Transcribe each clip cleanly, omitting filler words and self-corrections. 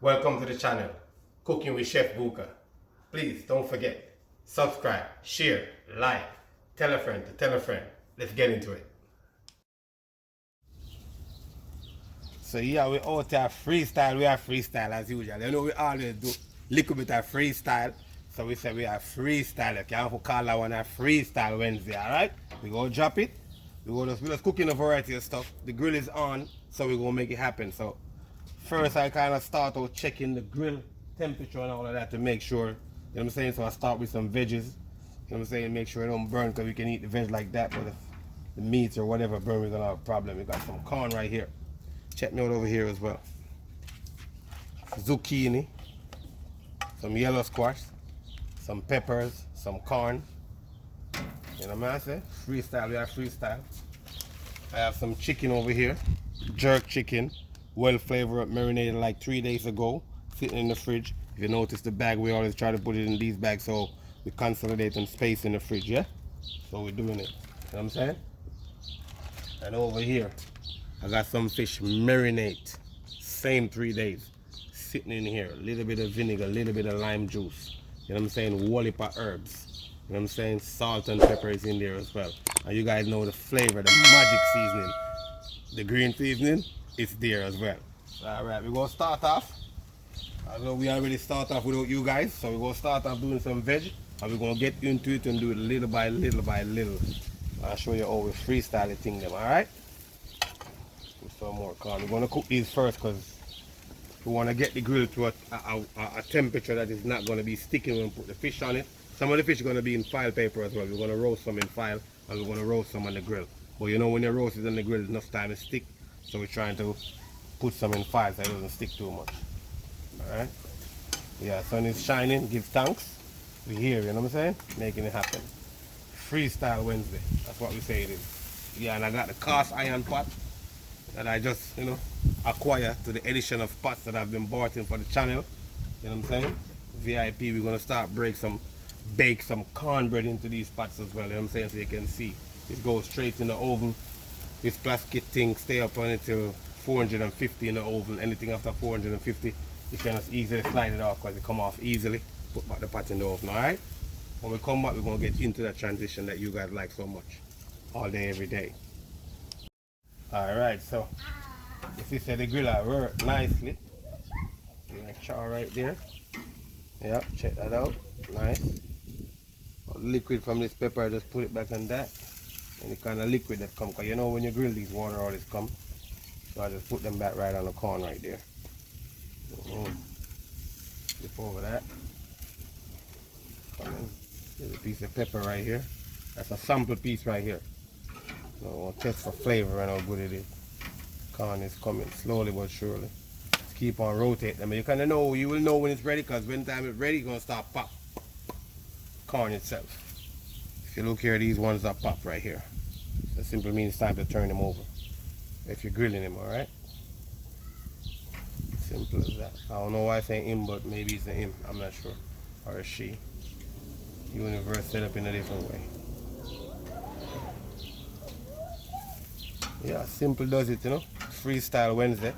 Welcome to the channel, Cooking with Chef Bouka. Please don't forget, subscribe, share, like, tell a friend to tell a friend. Let's get into it. So yeah, we out here freestyle. We are freestyle as usual. You know we always do little bit of freestyle. So we say we are freestyle. You can't call that one a freestyle Wednesday, alright? We go drop it. We just cooking a variety of stuff. The grill is on, so we're gonna make it happen. So first I kind of start out checking the grill temperature and all of that to make sure, you know what I'm saying? So I start with some veggies, you know what I'm saying? Make sure it don't burn, because we can eat the veg like that, but if the meats or whatever burn, we're gonna have a problem. We got some corn right here. Check me out over here as well. Zucchini, some yellow squash, some peppers, some corn. You know what I say? Freestyle, we have freestyle. I have some chicken over here, jerk chicken, well flavored, marinated like 3 days ago, sitting in the fridge. If you notice the bag, we always try to put it in these bags so we consolidate and space in the fridge, yeah? So we're doing it, you know what I'm saying? And over here, I got some fish marinate, same 3 days, sitting in here. A little bit of vinegar, a little bit of lime juice, you know what I'm saying? Whole heap of herbs. You know what I'm saying? Salt and pepper is in there as well. And you guys know the flavor, the magic seasoning. The green seasoning, it's there as well. Alright, we're going to start off. I know we already start off without you guys, so we're going to start off doing some veg. And we're going to get into it and do it little by little by little. I'll show you how we freestyle the thing them, alright? Put some more corn. We're going to cook these first because we want to get the grill to a temperature that is not going to be sticking when we put the fish on it. Some of the fish are going to be in file paper as well. We're going to roast some in file and we're going to roast some on the grill. But you know when you roast it on the grill, enough time to stick. So we're trying to put some in file so it doesn't stick too much. Alright? Yeah, sun is shining. Give thanks. We're here, you know what I'm saying? Making it happen. Freestyle Wednesday. That's what we say it is. Yeah, and I got the cast iron pot that I just, acquired to the edition of pots that I've been bought in for the channel. You know what I'm saying? VIP, we're going to start bake some cornbread into these pots as well, you know what I'm saying, so you can see. It goes straight in the oven. This plastic thing stay up on it till 450 in the oven. Anything after 450, you can just easily slide it off because it come off easily. Put back the pot in the oven, alright? When we come back, we're going to get into that transition that you guys like so much. All day, every day. Alright, so if you see the griller work nicely, a char right there. Yeah, check that out. Nice. Liquid from this pepper, just put it back on that. And the kind of liquid that come, because you know when you grill these, water always come. So I just put them back right on the corn right there. Flip over that. There's a piece of pepper right here. That's a sample piece right here. So we'll test for flavor and how good it is. Corn is coming slowly but surely. Just keep on rotating them. You kind of know, you will know when it's ready, because when time it's ready, it's going to start pop. Corn itself. If you look here, these ones that pop right here. That simply means it's time to turn them over. If you're grilling them, alright? Simple as that. I don't know why I say him, but maybe it's a him. I'm not sure. Or a she. Universe set up in a different way. Yeah, simple does it, Freestyle Wednesday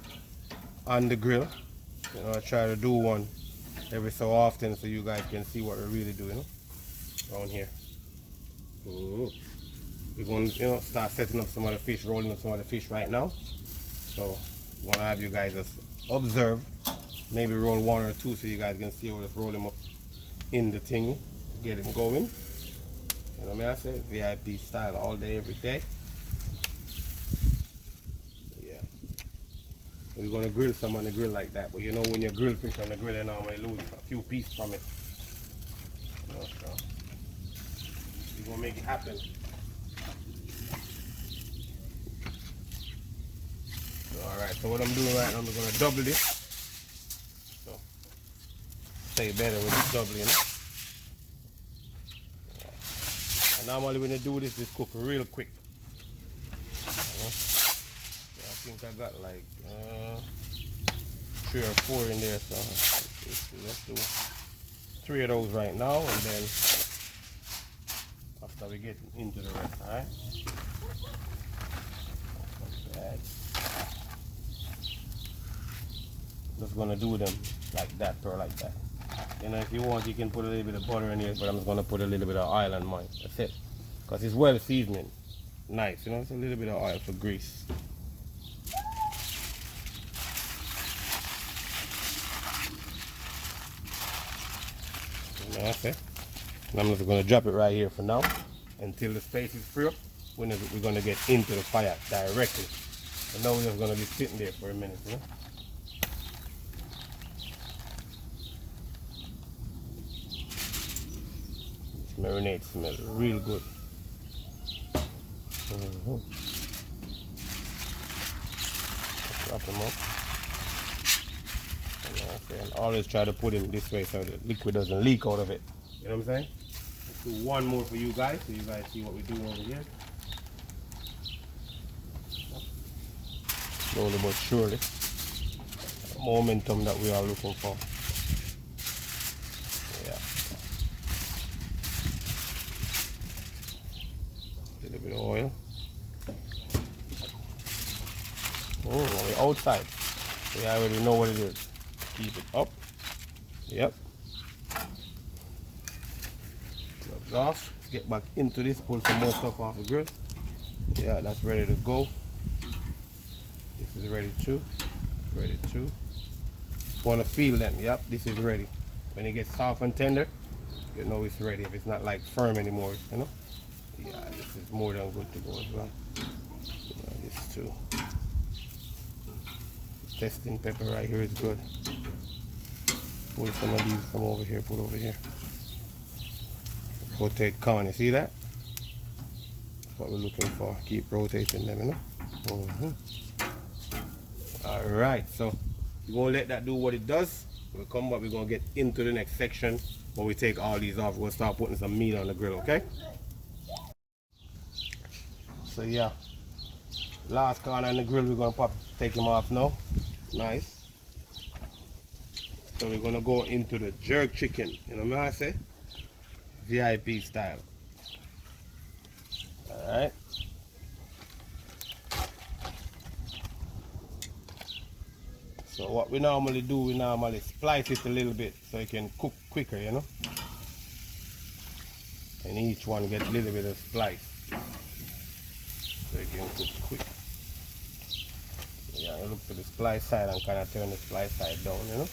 on the grill. I try to do one every so often so you guys can see what we really do, around here. Ooh. We're going to start setting up some of the fish, rolling up some of the fish right now. So I want to have you guys just observe, maybe roll one or two so you guys can see how to roll them up in the thingy, get them going. You know what I say? VIP style all day, every day. Yeah. We're going to grill some on the grill like that, but you know when you grill fish on the grill, you normally lose a few pieces from it. So we're going to make it happen. Alright, so what I'm doing right now, I'm going to double this. So, stay better with this doubling. And normally when you do this, it's cook real quick. So I think I got like 3 or 4 in there, so let's do 3 of those right now, and then after we get into the rest, alright? Just gonna do them like that or like that. You know, if you want, you can put a little bit of butter in here, but I'm just gonna put a little bit of oil on mine. That's it. Because it's well seasoning. Nice, you know, it's a little bit of oil for grease. You know, that's it. And I'm just gonna drop it right here for now until the space is free up. We're gonna get into the fire directly. So now we're just gonna be sitting there for a minute, you know. Marinade smells real good. Drop them up. And always try to put them this way so the liquid doesn't leak out of it. You know what I'm saying? Let's do one more for you guys so you guys see what we do over here. Slowly but surely. Momentum that we are looking for. Yeah. A little bit of oil. Oh, we're outside. We already know what it is. Keep it up. Yep. Gloves off. Let's get back into this. Pull some more stuff off the grill. Yeah, that's ready to go. This is ready too. Ready too. Want to feel them. Yep, this is ready. When it gets soft and tender, you know it's ready. If it's not like firm anymore, you know. Yeah, this is more than good to go as well. Yeah, this too. Testing pepper right here is good. Pull some of these from over here, put over here. Rotate corn, you see that? That's what we're looking for. Keep rotating them, you know? Alright, so we're going to let that do what it does. We'll come back, we're going to get into the next section. When we take all these off, we'll start putting some meat on the grill, okay? So yeah, last corn on the grill, we're going to take them off now. Nice. So we're going to go into the jerk chicken, you know what I say? VIP style. Alright. So what we normally do, we normally splice it a little bit so it can cook quicker, you know. And each one get a little bit of splice so it can cook quick. Yeah, you look to the splice side and kind of turn the splice side down, you know.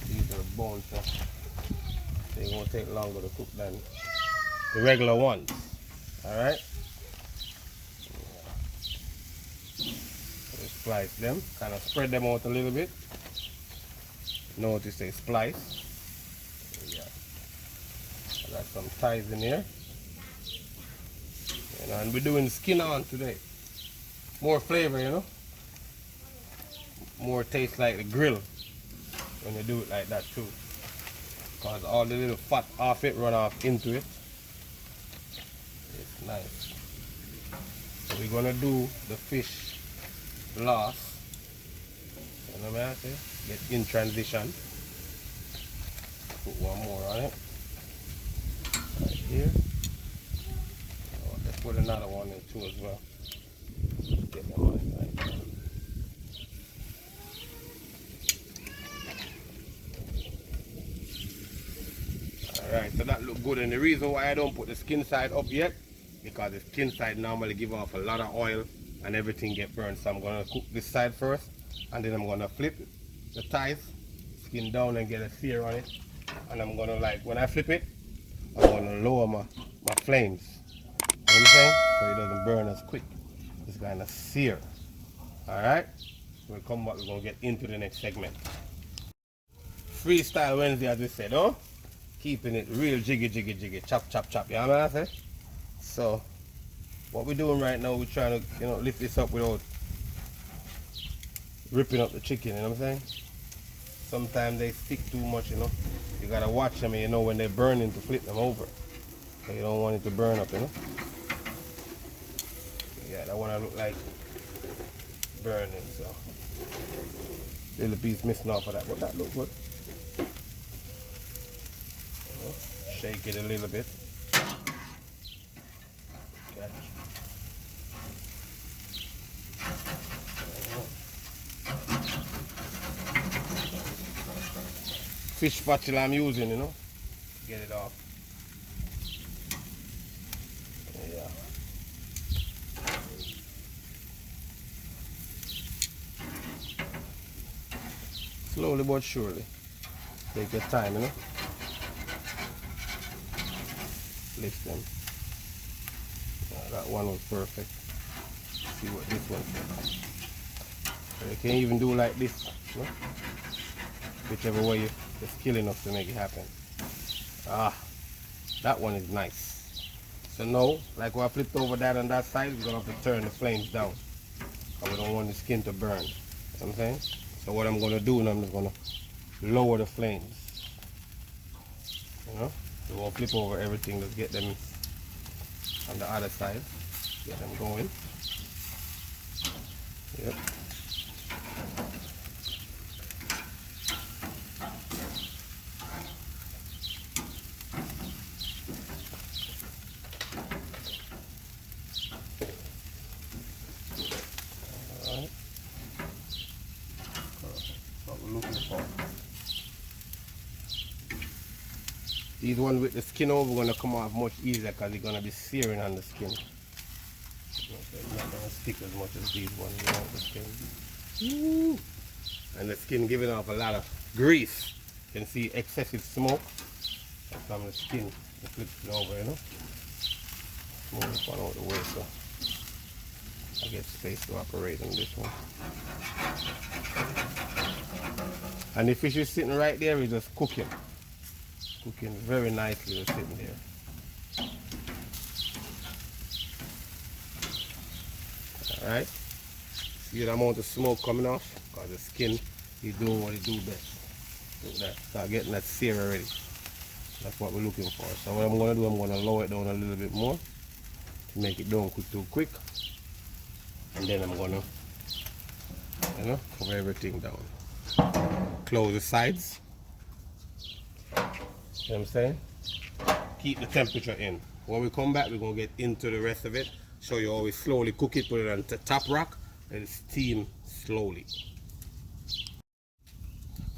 These are the bones, so they won't take longer to cook than the regular ones. Alright. Splice them, kind of spread them out a little bit. Notice they splice. Yeah. I got some thighs in here. You know, and we're doing skin on today. More flavor, you know. More taste like the grill when you do it like that too. Because all the little fat off it run off into it. It's nice. So we're gonna do the fish last. You know what I say? Get in transition. Put one more on it. Right here. Oh, let's put another one in too as well. Get them on it right there. Alright, so that look good, and the reason why I don't put the skin side up yet, because the skin side normally give off a lot of oil and everything get burned. So I'm gonna cook this side first, and then I'm gonna flip the thighs, skin down and get a sear on it. And I'm gonna, like, when I flip it, I'm gonna lower my flames. You know what I'm saying? So it doesn't burn as quick. It's gonna sear. Alright? We'll come back, we're gonna get into the next segment. Freestyle Wednesday, as we said, huh? Keeping it real jiggy, chop, chop, chop. You know what I say? So what we're doing right now, we're trying to, you know, lift this up without ripping up the chicken, you know what I'm saying? Sometimes they stick too much, you know. You gotta watch them, and you know when they're burning to flip them over. So you don't want it to burn up, you know. Yeah, that one I look like burning, so little piece missing off of that, but that look good. Shake it a little bit. Catch. fish spatula I'm using, you know, get it off. Yeah. Slowly but surely. Take your time, you know. Lift them. That one was perfect. See what this one does. You can even do like this, you know? Whichever way you're skill enough to make it happen. Ah, that one is nice. So now, like when I flipped over that on that side, we're gonna have to turn the flames down. And we don't want the skin to burn. You know what I'm saying? So what I'm gonna do now, I'm just gonna lower the flames. You know? So we'll flip over everything, let's get them on the other side. Get them going. Yep. Alright. What we're looking for. These ones with the skin over are going to come off much easier because they're going to be searing on the skin. It's not going to stick as much as these ones without the skin. Woo. And the skin giving off a lot of grease. You can see excessive smoke from the skin. It flips it over, you know. Move this one out of the way so I get space to operate on this one. And the fish is sitting right there, it's just cooking. Cooking very nicely, just sitting there. Alright. See the amount of smoke coming off? Because the skin is doing what it do best. Look at that. Start getting that sear already. That's what we're looking for. So what I'm going to do, I'm going to lower it down a little bit more to make it don't cook too quick. And then I'm going to, you know, cover everything down. Close the sides. You know what I'm saying? Keep the temperature in. When we come back, we're going to get into the rest of it. Show you how we slowly cook it, put it on the top rack, and steam slowly.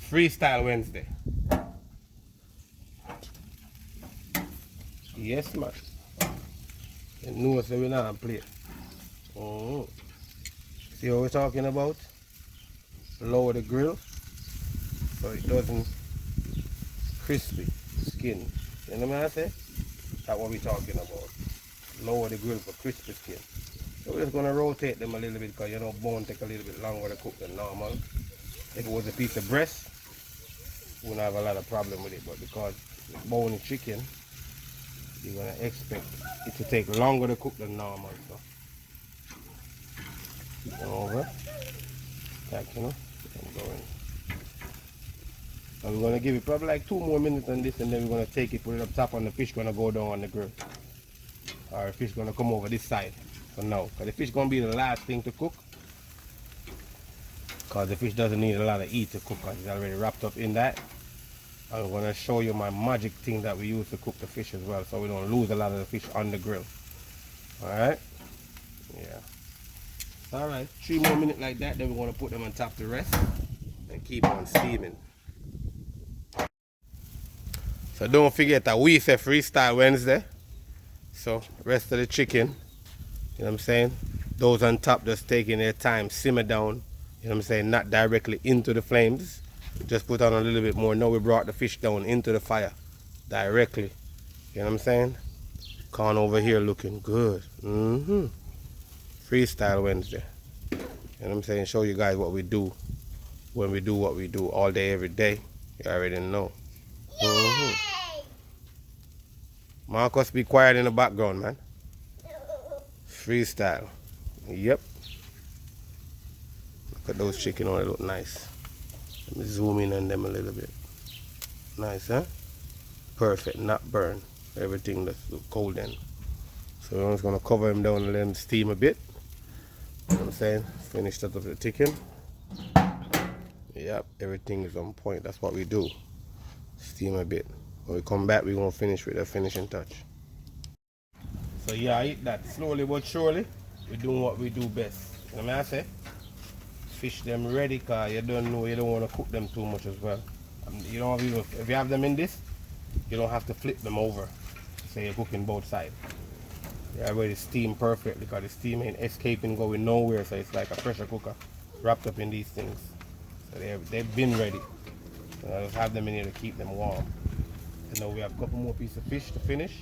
Freestyle Wednesday. Yes, man. You know, so we're not play. See what we're talking about? Lower the grill so it doesn't crispy skin. You know what I say? That's what we're talking about. Lower the grill for crispy skin. So we're just going to rotate them a little bit because you know bone take a little bit longer to cook than normal. If it was a piece of breast, we wouldn't have a lot of problem with it, but because it's bony chicken, you're going to expect it to take longer to cook than normal. So keep them over. Like, you know, keep them going. And we're going to give it probably like 2 more minutes on this, and then we're going to take it, put it up top, and the fish going to go down on the grill. Or the fish going to come over this side for now. Because the fish going to be the last thing to cook. Because the fish doesn't need a lot of heat to cook because it's already wrapped up in that. I'm going to show you my magic thing that we use to cook the fish as well, so we don't lose a lot of the fish on the grill. Alright? Yeah. Alright, 3 more minutes like that, then we're going to put them on top to rest and keep on steaming. So don't forget that we say Freestyle Wednesday. So rest of the chicken, you know what I'm saying? Those on top just taking their time, simmer down, you know what I'm saying? Not directly into the flames. Just put on a little bit more. Now we brought the fish down into the fire directly. You know what I'm saying? Corn over here looking good. Freestyle Wednesday. You know what I'm saying? Show you guys what we do when we do what we do all day, every day. You already know. Marcus, be quiet in the background, man. Freestyle. Yep. Look at those chicken on it, look nice. Let me zoom in on them a little bit. Nice, huh? Perfect, not burn. Everything that's golden. So I'm just gonna cover them down and let them steam a bit. You know what I'm saying? Finish that of the chicken. Yep, everything is on point. That's what we do. Steam a bit. When we come back, we're gonna finish with the finishing touch. So yeah, I eat that slowly but surely. We're doing what we do best. You know what I say? Fish them ready, cause you don't know, you don't want to cook them too much as well. You don't even, if you have them in this, you don't have to flip them over. So you're cooking both sides. They're already steamed perfectly because the steam ain't escaping, going nowhere. So it's like a pressure cooker wrapped up in these things. So they've been ready. So I just have them in here to keep them warm. And now we have a couple more pieces of fish to finish.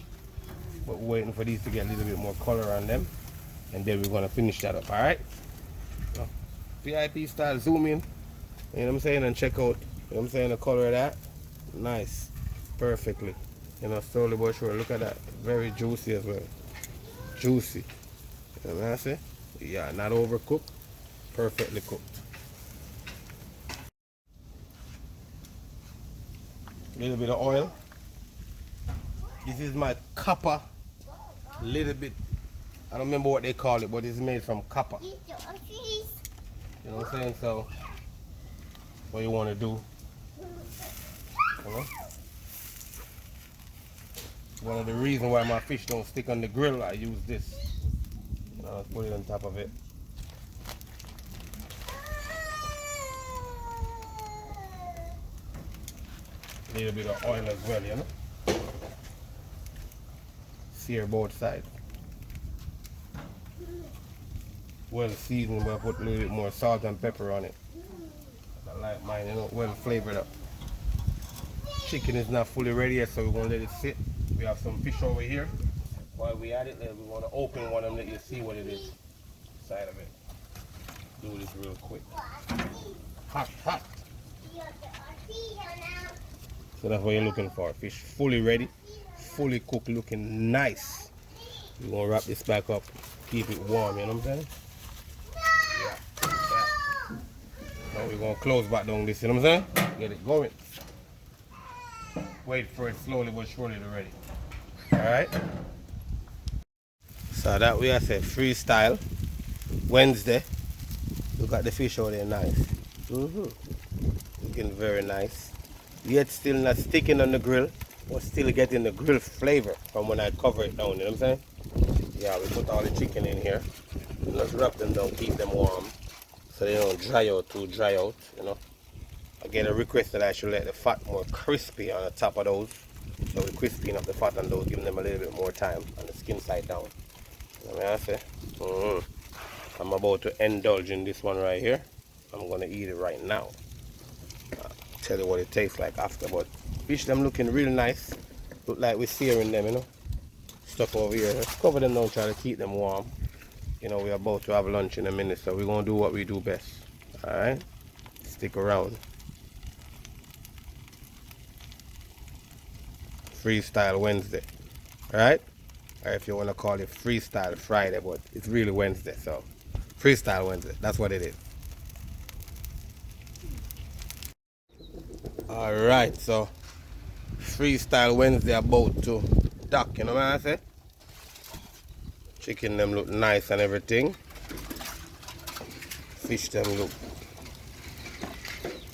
But we're waiting for these to get a little bit more color on them. And then we're going to finish that up, alright? So, VIP style, zoom in. You know what I'm saying? And check out, you know what I'm saying, the color of that. Nice. Perfectly. You know, slowly but surely. Look at that. Very juicy as well. Juicy. You know what I'm saying? Yeah, not overcooked. Perfectly cooked. A little bit of oil. This is my copper. Little bit. I don't remember what they call it, but it's made from copper. You know what I'm saying? So, what you want to do? You know? One of the reasons why my fish don't stick on the grill, I use this. I'll put it on top of it. A little bit of oil as well, you know. Sear both sides. Well seasoned, but I put a little bit more salt and pepper on it. I like mine, you know, well flavored up. Chicken is not fully ready yet, so we're gonna let it sit. We have some fish over here. While we at it, we want to open one and let you see what it is inside of it. Do this real quick. Hot, hot. So that's what you're looking for. Fish fully ready, fully cooked, looking nice. We're gonna wrap this back up, keep it warm, you know what I'm saying? Yeah. Now we're gonna close back down this, you know what I'm saying? Get it going. Wait for it slowly but surely to ready. Alright? So that way I said freestyle Wednesday. Look at the fish over there, nice. Looking very nice. Yet still not sticking on the grill, but still getting the grill flavor from when I cover it down, you know what I'm saying? Yeah, we put all the chicken in here. Let's wrap them down, keep them warm, so they don't dry out, you know. I get a request that I should let the fat more crispy on the top of those. So we're crisping up the fat on those, giving them a little bit more time on the skin side down. You know what I say? I'm about to indulge in this one right here. I'm going to eat it right now. I'll tell you what it tastes like after, but fish them looking real nice. Look like we're searing them, you know. Stuff over here. Let's cover them down, try to keep them warm. You know, we're about to have lunch in a minute, so we're going to do what we do best. Alright? Stick around. Freestyle Wednesday, right? Or if you want to call it Freestyle Friday, but it's really Wednesday, so Freestyle Wednesday, that's what it is. Alright, so Freestyle Wednesday about to duck, you know what I say? Chicken them look nice and everything. Fish them look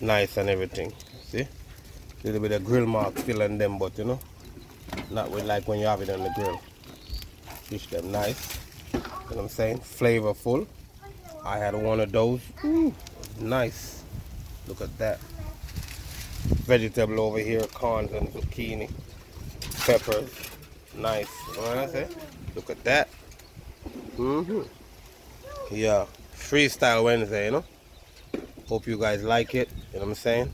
nice and everything, see? A little bit of grill mark still on them, but you know, not with like when you have it on the grill. Fish them nice. You know what I'm saying? Flavorful. I had one of those. Ooh, nice. Look at that. Vegetable over here, corns and zucchini. Peppers. Nice. You know what I say? Look at that. Yeah. Freestyle Wednesday, you know? Hope you guys like it. You know what I'm saying?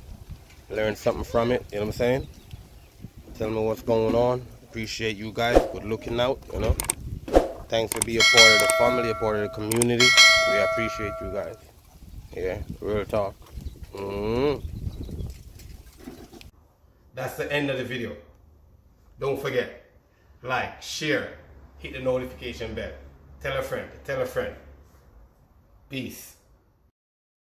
Learn something from it. You know what I'm saying? Tell me what's going on. Appreciate you guys. Good looking out, you know? Thanks for being a part of the family, a part of the community. We appreciate you guys. Yeah, real talk. That's the end of the video. Don't forget, like, share, hit the notification bell. Tell a friend, tell a friend. Peace.